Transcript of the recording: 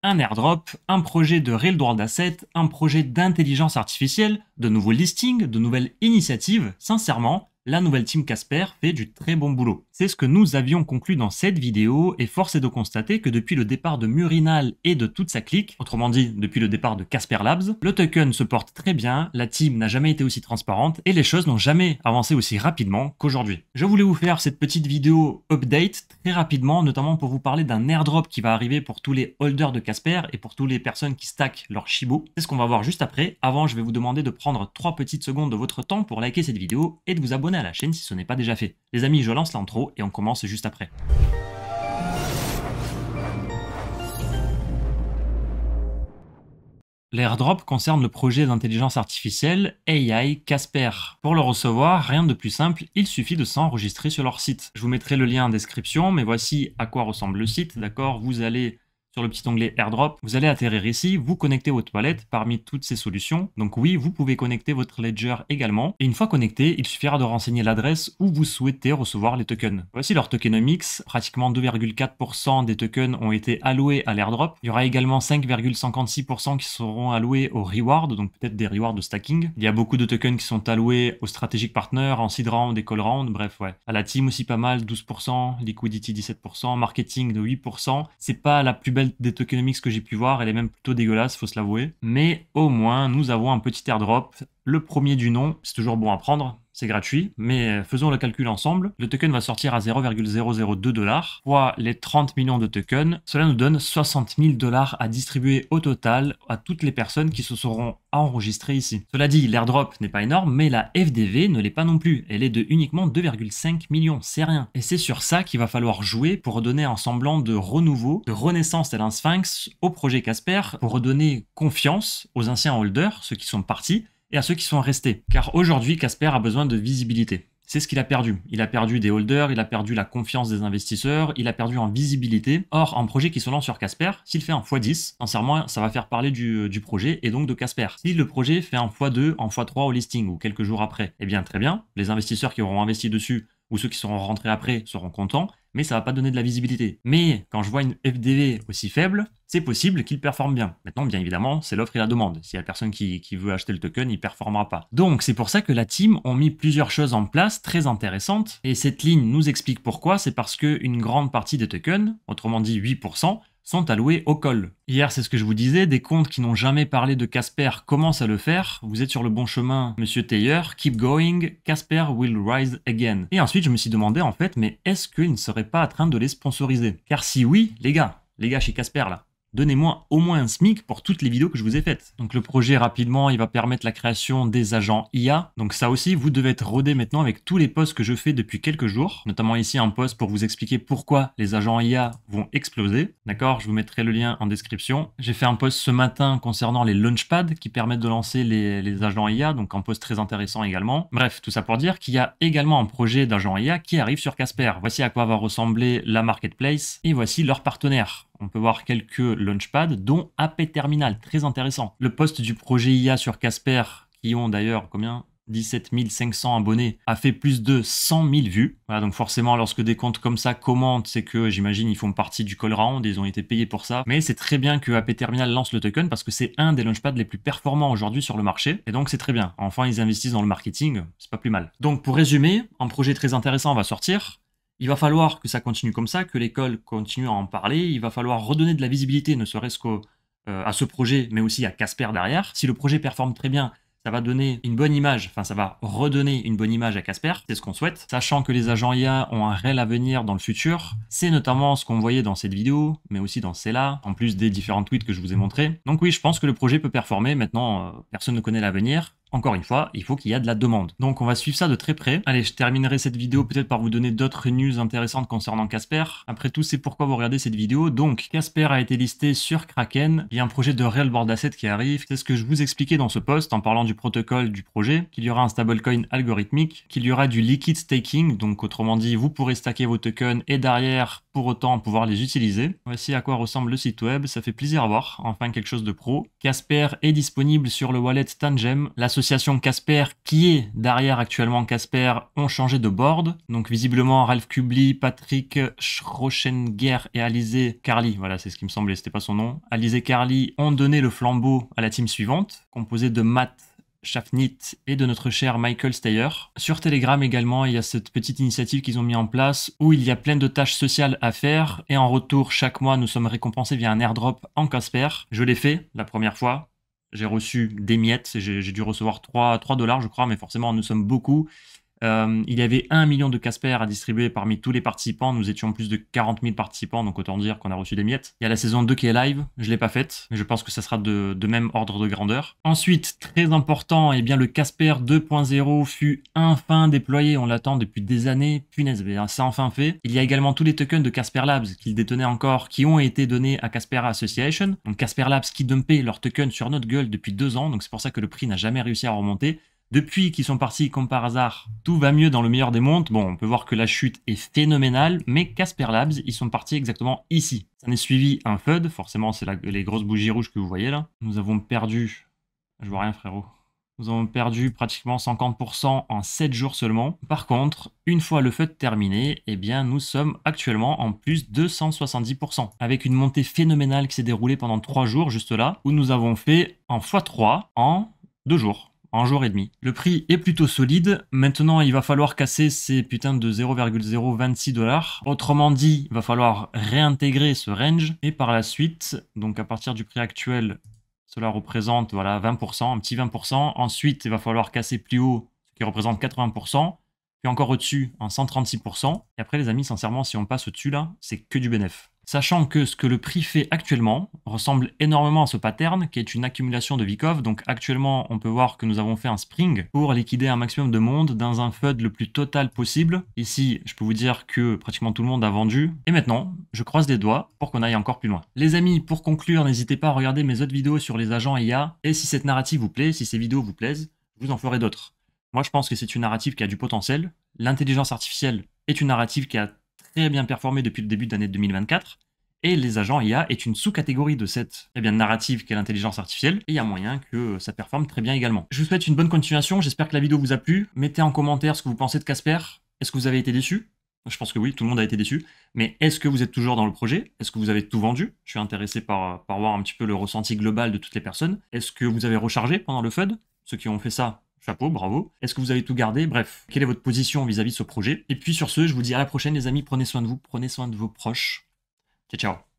un airdrop, un projet de real world asset, un projet d'intelligence artificielle, de nouveaux listings, de nouvelles initiatives. Sincèrement, la nouvelle team Casper fait du très bon boulot. C'est ce que nous avions conclu dans cette vidéo et force est de constater que depuis le départ de Murinal et de toute sa clique, autrement dit depuis le départ de Casper Labs, le token se porte très bien, la team n'a jamais été aussi transparente et les choses n'ont jamais avancé aussi rapidement qu'aujourd'hui. Je voulais vous faire cette petite vidéo update très rapidement, notamment pour vous parler d'un airdrop qui va arriver pour tous les holders de Casper et pour toutes les personnes qui stackent leur Shibo. C'est ce qu'on va voir juste après. Avant, je vais vous demander de prendre 3 petites secondes de votre temps pour liker cette vidéo et de vous abonner à la chaîne si ce n'est pas déjà fait. Les amis, je lance l'intro et on commence juste après. L'airdrop concerne le projet d'intelligence artificielle AI Casper. Pour le recevoir, rien de plus simple, il suffit de s'enregistrer sur leur site. Je vous mettrai le lien en description, mais voici à quoi ressemble le site, d'accord? Vous allez sur le petit onglet airdrop, vous allez atterrir ici, vous connectez votre wallet parmi toutes ces solutions. Donc oui, vous pouvez connecter votre ledger également. Et une fois connecté, il suffira de renseigner l'adresse où vous souhaitez recevoir les tokens. Voici leur tokenomics. Pratiquement 2,4% des tokens ont été alloués à l'airdrop. Il y aura également 5,56% qui seront alloués aux rewards, donc peut-être des rewards de stacking. Il y a beaucoup de tokens qui sont alloués aux strategic partners, en seed round et call round, bref, ouais. À la team aussi pas mal, 12%, liquidity 17%, marketing de 8%. C'est pas la plus belle des tokenomics que j'ai pu voir, elle est même plutôt dégueulasse, faut se l'avouer. Mais au moins, nous avons un petit airdrop, le premier du nom, c'est toujours bon à prendre, c'est gratuit, mais faisons le calcul ensemble. Le token va sortir à 0,002 $, fois les 30 millions de tokens. Cela nous donne 60 000 $ à distribuer au total à toutes les personnes qui se seront enregistrées ici. Cela dit, l'airdrop n'est pas énorme, mais la FDV ne l'est pas non plus. Elle est de uniquement 2,5 millions, c'est rien. Et c'est sur ça qu'il va falloir jouer pour redonner un semblant de renouveau, de renaissance tel un sphinx au projet Casper, pour redonner confiance aux anciens holders, ceux qui sont partis, et à ceux qui sont restés. Car aujourd'hui, Casper a besoin de visibilité. C'est ce qu'il a perdu. Il a perdu des holders, il a perdu la confiance des investisseurs, il a perdu en visibilité. Or, un projet qui se lance sur Casper, s'il fait un x10, sincèrement, ça va faire parler du projet et donc de Casper. Si le projet fait un x2, un x3 au listing ou quelques jours après, eh bien très bien, les investisseurs qui auront investi dessus ou ceux qui seront rentrés après seront contents, mais ça va pas donner de la visibilité. Mais quand je vois une FDV aussi faible, c'est possible qu'il performe bien. Maintenant, bien évidemment, c'est l'offre et la demande. S'il y a personne qui veut acheter le token, il performera pas. Donc, c'est pour ça que la team ont mis plusieurs choses en place très intéressantes. Et cette ligne nous explique pourquoi. C'est parce qu'une grande partie des tokens, autrement dit 8%, sont alloués au call. Hier, c'est ce que je vous disais, des comptes qui n'ont jamais parlé de Casper commencent à le faire. Vous êtes sur le bon chemin, monsieur Taylor. Keep going, Casper will rise again. Et ensuite, je me suis demandé en fait, mais est-ce qu'il ne serait pas en train de les sponsoriser? Car si oui, les gars chez Casper là, donnez-moi au moins un SMIC pour toutes les vidéos que je vous ai faites. Donc le projet, rapidement, il va permettre la création des agents IA. Donc ça aussi, vous devez être rodé maintenant avec tous les posts que je fais depuis quelques jours. Notamment ici, un post pour vous expliquer pourquoi les agents IA vont exploser. D'accord? Je vous mettrai le lien en description. J'ai fait un post ce matin concernant les launchpads qui permettent de lancer les agents IA. Donc un post très intéressant également. Bref, tout ça pour dire qu'il y a également un projet d'agent IA qui arrive sur Casper. Voici à quoi va ressembler la marketplace. Et voici leurs partenaires. On peut voir quelques launchpads, dont AP Terminal, très intéressant. Le post du projet IA sur Casper, qui ont d'ailleurs combien 17 500 abonnés, a fait plus de 100 000 vues. Voilà, donc forcément, lorsque des comptes comme ça commentent, c'est que j'imagine ils font partie du call round, ils ont été payés pour ça. Mais c'est très bien que AP Terminal lance le token parce que c'est un des launchpads les plus performants aujourd'hui sur le marché. Et donc c'est très bien. Enfin, ils investissent dans le marketing, c'est pas plus mal. Donc pour résumer, un projet très intéressant va sortir. Il va falloir que ça continue comme ça, que l'école continue à en parler. Il va falloir redonner de la visibilité, ne serait-ce qu'à ce projet, mais aussi à Casper derrière. Si le projet performe très bien, ça va donner une bonne image, enfin ça va redonner une bonne image à Casper, c'est ce qu'on souhaite. Sachant que les agents IA ont un réel avenir dans le futur, c'est notamment ce qu'on voyait dans cette vidéo, mais aussi dans celle-là, en plus des différents tweets que je vous ai montrés. Donc oui, je pense que le projet peut performer. Maintenant, personne ne connaît l'avenir. Encore une fois, il faut qu'il y ait de la demande. Donc on va suivre ça de très près. Allez, je terminerai cette vidéo peut-être par vous donner d'autres news intéressantes concernant Casper. Après tout, c'est pourquoi vous regardez cette vidéo. Donc Casper a été listé sur Kraken. Il y a un projet de real world asset qui arrive. C'est ce que je vous expliquais dans ce post en parlant du protocole du projet, qu'il y aura un stablecoin algorithmique, qu'il y aura du liquid staking. Donc autrement dit, vous pourrez stacker vos tokens et derrière pour autant pouvoir les utiliser. Voici à quoi ressemble le site web, ça fait plaisir à voir, enfin quelque chose de pro. Casper est disponible sur le wallet Tangem. L'association Casper, qui est derrière actuellement Casper, ont changé de board. Donc visiblement Ralph Kubli, Patrick Schroschenger et Alizé Carly, voilà c'est ce qui me semblait, c'était pas son nom. Alizé Carly ont donné le flambeau à la team suivante, composée de Matt Shafnit et de notre cher Michael Steyer. Sur Telegram également, il y a cette petite initiative qu'ils ont mis en place où il y a plein de tâches sociales à faire et en retour, chaque mois, nous sommes récompensés via un airdrop en Casper. Je l'ai fait la première fois. J'ai reçu des miettes, j'ai dû recevoir 3 $ je crois, mais forcément nous sommes beaucoup. Il y avait 1 million de Casper à distribuer parmi tous les participants. Nous étions plus de 40 000 participants, donc autant dire qu'on a reçu des miettes. Il y a la saison 2 qui est live, je ne l'ai pas faite, mais je pense que ça sera de même ordre de grandeur. Ensuite, très important, eh bien, le Casper 2.0 fut enfin déployé. On l'attend depuis des années. Punaise, c'est enfin fait. Il y a également tous les tokens de Casper Labs qu'il détenait encore, qui ont été donnés à Casper Association. Donc Casper Labs qui dumpait leurs tokens sur notre gueule depuis 2 ans, donc c'est pour ça que le prix n'a jamais réussi à remonter. Depuis qu'ils sont partis, comme par hasard, tout va mieux dans le meilleur des mondes. Bon, on peut voir que la chute est phénoménale, mais Casper Labs, ils sont partis exactement ici. Ça n'est suivi un FUD, forcément c'est les grosses bougies rouges que vous voyez là. Nous avons perdu... Je vois rien frérot. Nous avons perdu pratiquement 50% en 7 jours seulement. Par contre, une fois le FUD terminé, eh bien nous sommes actuellement en plus de 170%. Avec une montée phénoménale qui s'est déroulée pendant 3 jours, juste là, où nous avons fait en x3 en 2 jours. En jour et demi. Le prix est plutôt solide. Maintenant, il va falloir casser ces putains de 0,026 $. Autrement dit, il va falloir réintégrer ce range. Et par la suite, donc à partir du prix actuel, cela représente voilà, 20%, un petit 20%. Ensuite, il va falloir casser plus haut, ce qui représente 80%. Puis encore au-dessus, en 136%. Et après, les amis, sincèrement, si on passe au-dessus là, c'est que du bénéf. Sachant que ce que le prix fait actuellement ressemble énormément à ce pattern qui est une accumulation de Vikov. Donc actuellement, on peut voir que nous avons fait un spring pour liquider un maximum de monde dans un FUD le plus total possible. Ici, je peux vous dire que pratiquement tout le monde a vendu. Et maintenant, je croise les doigts pour qu'on aille encore plus loin. Les amis, pour conclure, n'hésitez pas à regarder mes autres vidéos sur les agents IA. Et si cette narrative vous plaît, si ces vidéos vous plaisent, je vous en ferai d'autres. Moi, je pense que c'est une narrative qui a du potentiel. L'intelligence artificielle est une narrative qui a très bien performé depuis le début de l'année 2024. Et les agents IA est une sous-catégorie de cette narrative qu'est l'intelligence artificielle. Et il y a moyen que ça performe très bien également. Je vous souhaite une bonne continuation. J'espère que la vidéo vous a plu. Mettez en commentaire ce que vous pensez de Casper. Est-ce que vous avez été déçu? Je pense que oui, tout le monde a été déçu. Mais est-ce que vous êtes toujours dans le projet? Est-ce que vous avez tout vendu? Je suis intéressé par voir un petit peu le ressenti global de toutes les personnes. Est-ce que vous avez rechargé pendant le FUD? Ceux qui ont fait ça, chapeau, bravo. Est-ce que vous avez tout gardé? Bref, quelle est votre position vis-à-vis de ce projet? Et puis sur ce, je vous dis à la prochaine les amis, prenez soin de vous, prenez soin de vos proches. Ciao, ciao.